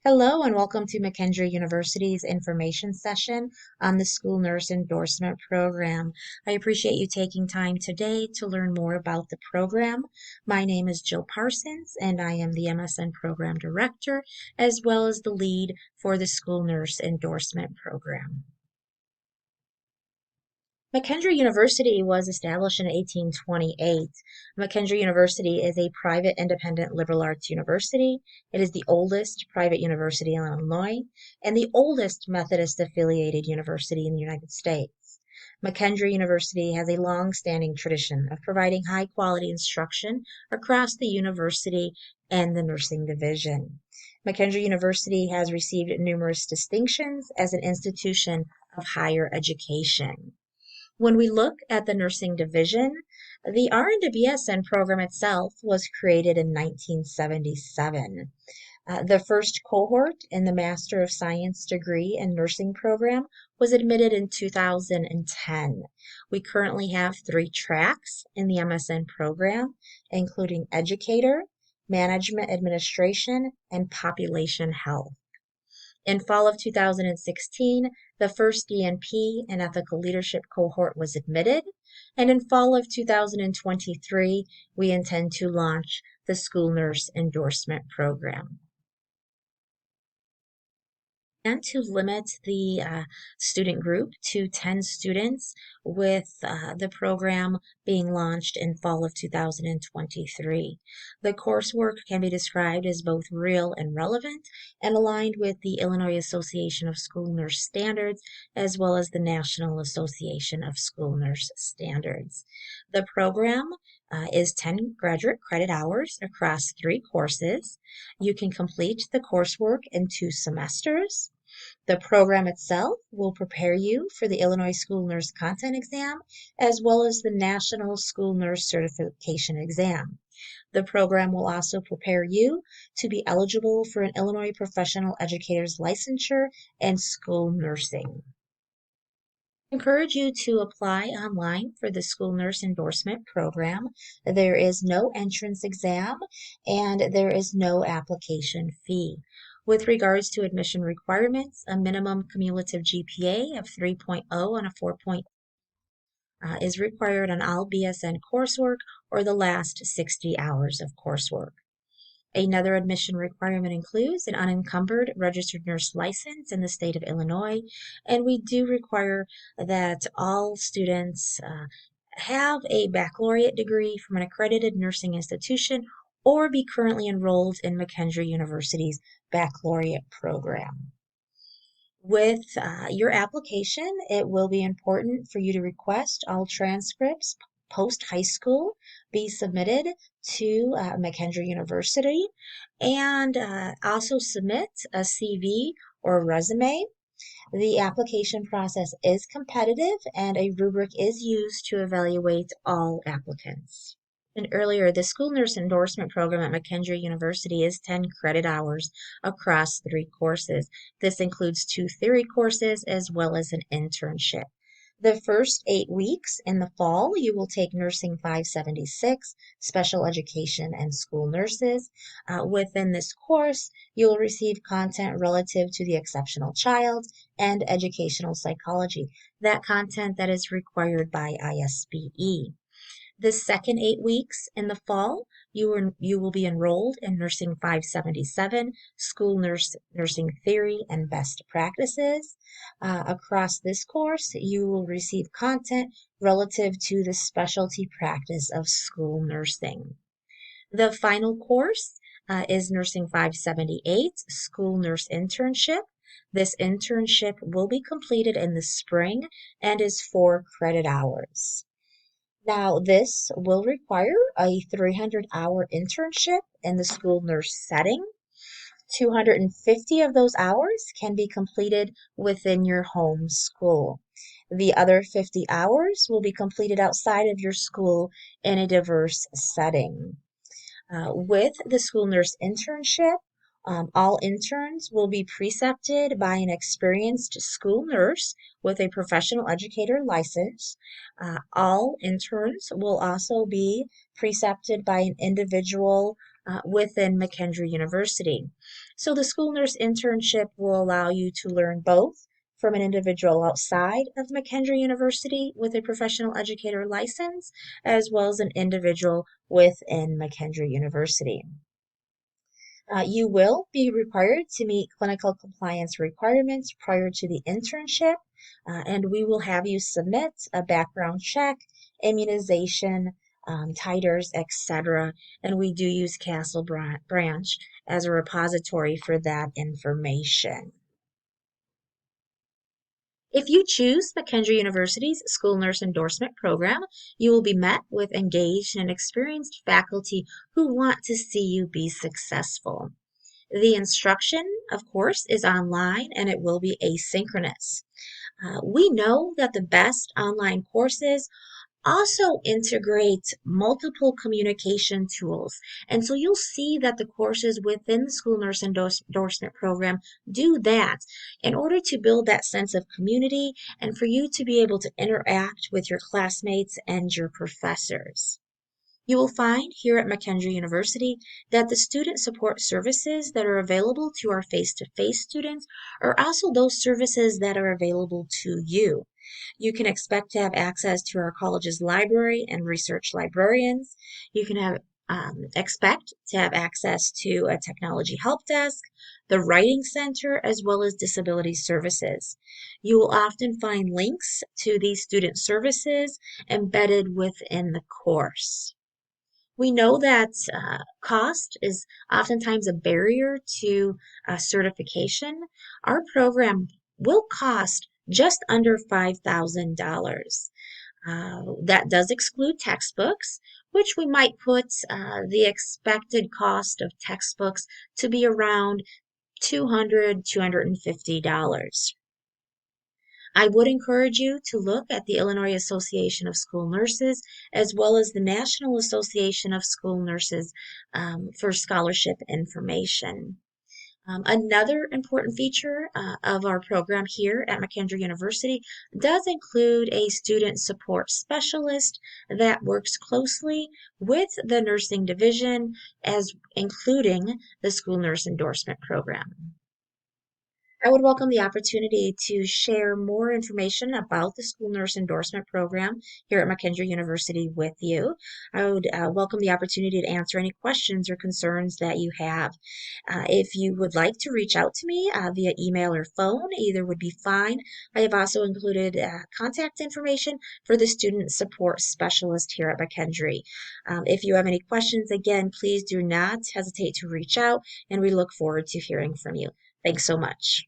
Hello and welcome to McKendree University's information session on the School Nurse Endorsement Program. I appreciate you taking time today to learn more about the program. My name is Jill Parsons and I am the MSN Program Director as well as the lead for the School Nurse Endorsement Program. McKendree University was established in 1828. McKendree University is a private independent liberal arts university. It is the oldest private university in Illinois and the oldest Methodist affiliated university in the United States. McKendree University has a long-standing tradition of providing high-quality instruction across the university and the nursing division. McKendree University has received numerous distinctions as an institution of higher education. When we look at the nursing division, the RN to BSN program itself was created in 1977. The first cohort in the Master of Science degree and nursing program was admitted in 2010. We currently have 3 tracks in the MSN program, including Educator, Management Administration, and Population Health. In fall of 2016, the first DNP and ethical leadership cohort was admitted, and in fall of 2023, we intend to launch the School Nurse Endorsement Program. And to limit the student group to 10 students with the program being launched in fall of 2023. The coursework can be described as both real and relevant and aligned with the Illinois Association of School Nurse Standards as well as the National Association of School Nurse Standards. The program is 10 graduate credit hours across 3 courses. You can complete the coursework in 2 semesters. The program itself will prepare you for the Illinois School Nurse Content Exam as well as the National School Nurse Certification Exam. The program will also prepare you to be eligible for an Illinois Professional Educator's Licensure and school nursing. I encourage you to apply online for the School Nurse Endorsement Program. There is no entrance exam and there is no application fee. With regards to admission requirements, a minimum cumulative GPA of 3.0 and a 4.0 is required on all BSN coursework or the last 60 hours of coursework. Another admission requirement includes an unencumbered registered nurse license in the state of Illinois, and we do require that all students have a baccalaureate degree from an accredited nursing institution or be currently enrolled in McKendree University's baccalaureate program. With your application, it will be important for you to request all transcripts post-high school be submitted to McKendree University and also submit a CV or resume. The application process is competitive and a rubric is used to evaluate all applicants. And earlier, the School Nurse Endorsement Program at McKendree University is 10 credit hours across 3 courses. This includes 2 theory courses as well as an internship. The first 8 weeks in the fall, you will take Nursing 576, Special Education and School Nurses. Within this course, you will receive content relative to the exceptional child and educational psychology, that content that is required by ISBE. The second 8 weeks in the fall, you will be enrolled in Nursing 577, School Nursing Theory and Best Practices. Across this course, you will receive content relative to the specialty practice of school nursing. The final course is Nursing 578, School Nurse Internship. This internship will be completed in the spring and is 4 credit hours. Now, this will require a 300-hour internship in the school nurse setting. 250 of those hours can be completed within your home school. The other 50 hours will be completed outside of your school in a diverse setting. With the school nurse internship, all interns will be precepted by an experienced school nurse with a professional educator license. All interns will also be precepted by an individual within McKendree University. So the school nurse internship will allow you to learn both from an individual outside of McKendree University with a professional educator license, as well as an individual within McKendree University. You will be required to meet clinical compliance requirements prior to the internship, and we will have you submit a background check, immunization, titers, etc. And we do use Castle Branch as a repository for that information. If you choose McKendree University's School Nurse Endorsement Program, you will be met with engaged and experienced faculty who want to see you be successful. The instruction, of course, is online and it will be asynchronous. We know that the best online courses also integrate multiple communication tools. And so you'll see that the courses within the School Nurse Endorsement Program do that in order to build that sense of community and for you to be able to interact with your classmates and your professors. You will find here at McKendree University that the student support services that are available to our face-to-face students are also those services that are available to you. You can expect to have access to our college's library and research librarians. You can expect to have access to a technology help desk, the writing center, as well as disability services. You will often find links to these student services embedded within the course. We know that cost is oftentimes a barrier to certification. Our program will cost just under $5,000. That does exclude textbooks, which we might put the expected cost of textbooks to be around $200, $250. I would encourage you to look at the Illinois Association of School Nurses as well as the National Association of School Nurses for scholarship information. Another important feature of our program here at McKendree University does include a student support specialist that works closely with the nursing division as including the School Nurse Endorsement Program. I would welcome the opportunity to share more information about the School Nurse Endorsement Program here at McKendree University with you. I would welcome the opportunity to answer any questions or concerns that you have. If you would like to reach out to me via email or phone, either would be fine. I have also included contact information for the Student Support Specialist here at McKendree. If you have any questions, again, please do not hesitate to reach out, and we look forward to hearing from you. Thanks so much.